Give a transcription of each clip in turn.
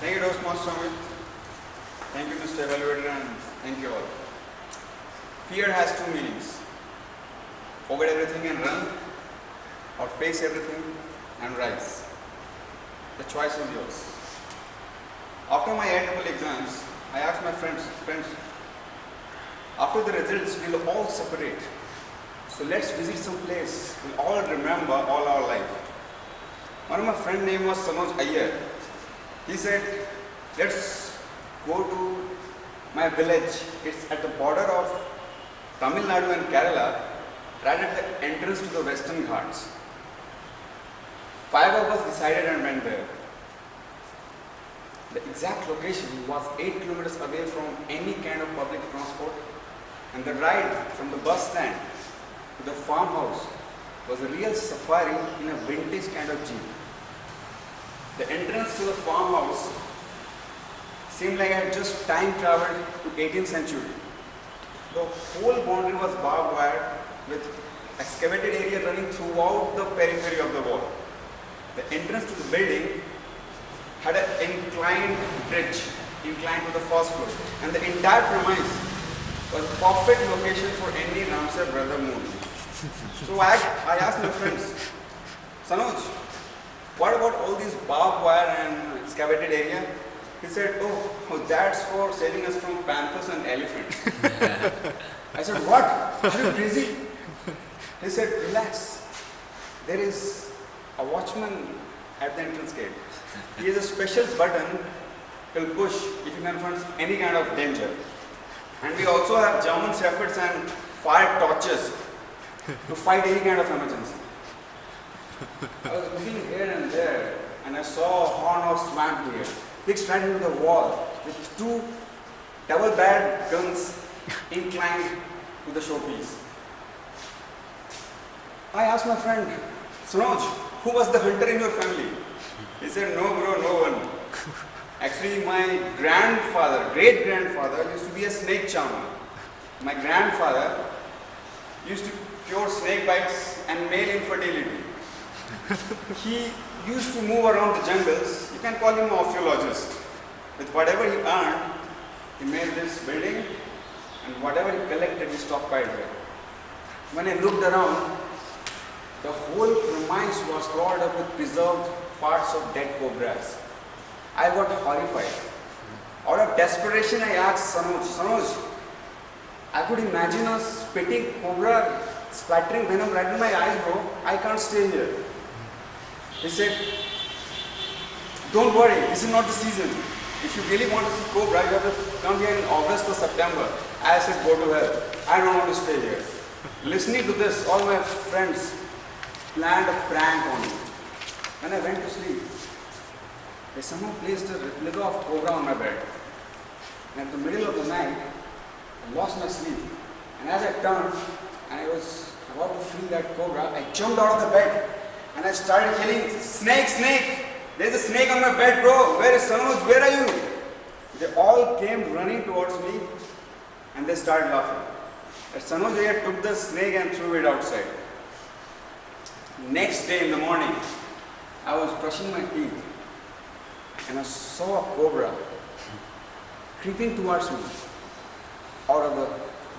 Thank you, Toastmasters. Thank you, Mr. Evaluator, and thank you all. Fear has two meanings. Forget everything and run, or face everything and rise. The choice is yours. After my A-level exams, I asked my friends, after the results, we'll all separate. So let's visit some place we'll all remember all our life. One of my friend's name was Iyer. He said, let's go to my village. It's at the border of Tamil Nadu and Kerala, right at the entrance to the Western Ghats. 5 of us decided and went there. The exact location was 8 kilometers away from any kind of public transport, and the ride from the bus stand to the farmhouse was a real safari in a vintage kind of jeep. The entrance to the farmhouse seemed like I had just time traveled to 18th century. The whole boundary was barbed wire with excavated area running throughout the periphery of the wall. The entrance to the building had an inclined bridge, inclined to the first floor, and the entire premise was a perfect location for any Ramsay brother movie. So I asked my friends, Sanoj, what about all these barbed wire and excavated area? He said, oh, that's for saving us from panthers and elephants. I said, what? Are you crazy? He said, relax. There is a watchman at the entrance gate. He has a special button he'll push if he confronts any kind of danger. And we also have German shepherds and fire torches to fight any kind of emergency. I was looking here and there, and I saw a horn or swamp deer fixed right into the wall with 2 double-barreled guns inclined to the showpiece. I asked my friend, Sanoj, who was the hunter in your family? He said, no bro, no one. Actually, my grandfather, great-grandfather used to be a snake charmer. My grandfather used to cure snake bites and male infertility. He used to move around the jungles. You can call him an archaeologist. With whatever he earned, he made this building, and whatever he collected, he stockpiled here. When I looked around, the whole premise was covered up with preserved parts of dead cobras. I got horrified. Out of desperation, I asked Sanoj, I could imagine a spitting cobra splattering venom right in my eyes, bro. I can't stay here. He said, don't worry, this is not the season. If you really want to see cobra, you have to come here in August or September. I said, go to hell. I don't want to stay here. Listening to this, all my friends planned a prank on me. When I went to sleep, they somehow placed a replica of cobra on my bed. And at the middle of the night, I lost my sleep. And as I turned, and I was about to free that cobra, I jumped out of the bed. And I started yelling, snake, snake! There's a snake on my bed, bro! Where is Sanoj? Where are you? They all came running towards me, and they started laughing. But Sanoj here took the snake and threw it outside. Next day in the morning, I was brushing my teeth, and I saw a cobra creeping towards me out of the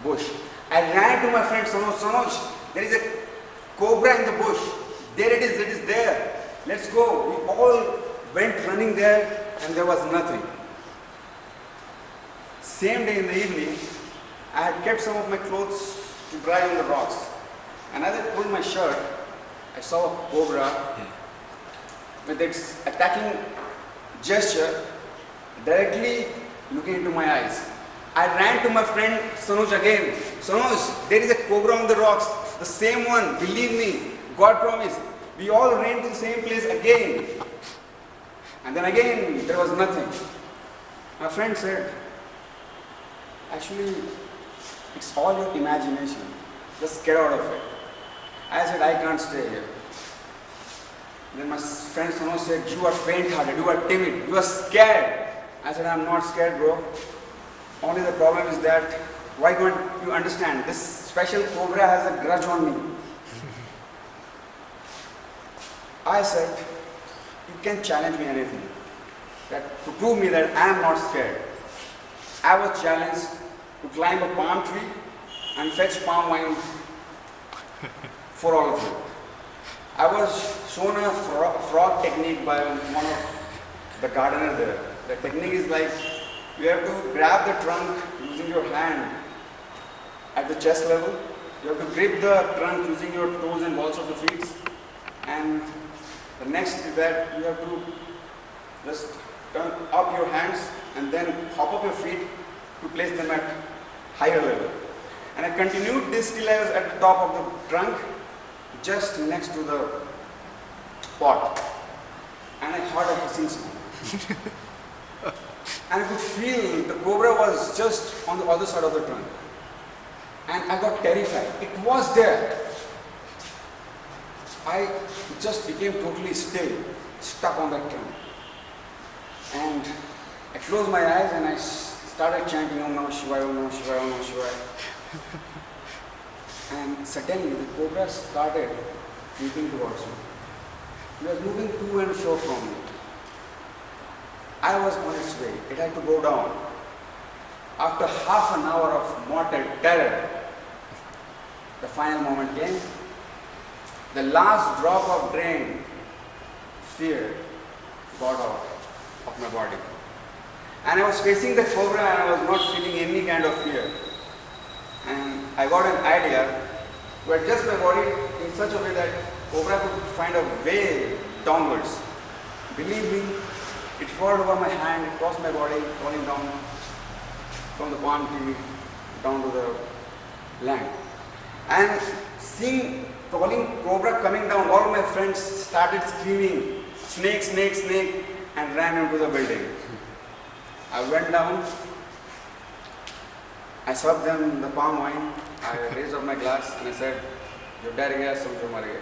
bush. I ran to my friend Sanoj, there is a cobra in the bush. There it is there. Let's go. We all went running there, and there was nothing. Same day in the evening, I had kept some of my clothes to dry on the rocks. And as I pulled my shirt, I saw a cobra with its attacking gesture directly looking into my eyes. I ran to my friend Sanoj again. Sanoj, there is a cobra on the rocks. The same one, believe me, God promised. We all ran to the same place again. And then again, there was nothing. My friend said, actually, it's all your imagination. Just get out of it. I said, I can't stay here. Then my friend Sanoj said, you are faint-hearted, you are timid, you are scared. I said, I'm not scared, bro. Only the problem is that, why can't you understand? This special cobra has a grudge on me. I said, you can challenge me anything. that to prove me that I am not scared, I was challenged to climb a palm tree and fetch palm wine for all of you. I was shown a frog technique by one of the gardener there. The technique is like you have to grab the trunk using your hand at the chest level. You have to grip the trunk using your toes and balls of the feet. And the next is that you have to just turn up your hands and then hop up your feet to place them at higher level. And I continued this till I was at the top of the trunk, just next to the pot. And I heard a hissing sound. And I could feel the cobra was just on the other side of the trunk. And I got terrified. It was there. I just became totally still, stuck on that trunk. And I closed my eyes and I started chanting Om Namah Shivaya, Om Namah Shivaya, Om Namah Shivaya. And suddenly the cobra started creeping towards me. It was moving to and fro from me. I was on its way. It had to go down. After half an hour of mortal terror, the final moment came. The last drop of drain, fear, got out of my body. And I was facing the cobra and I was not feeling any kind of fear. And I got an idea to adjust my body in such a way that cobra could find a way downwards. Believe me, it crawled over my hand, it crossed my body, crawling down from the palm tree down to the land. And seeing crawling cobra coming down, all my friends started screaming, snake, snake, snake, and ran into the building. I went down, I served them the palm wine, I raised up my glass and I said, "Jo dar gaya, samjho mar gaya."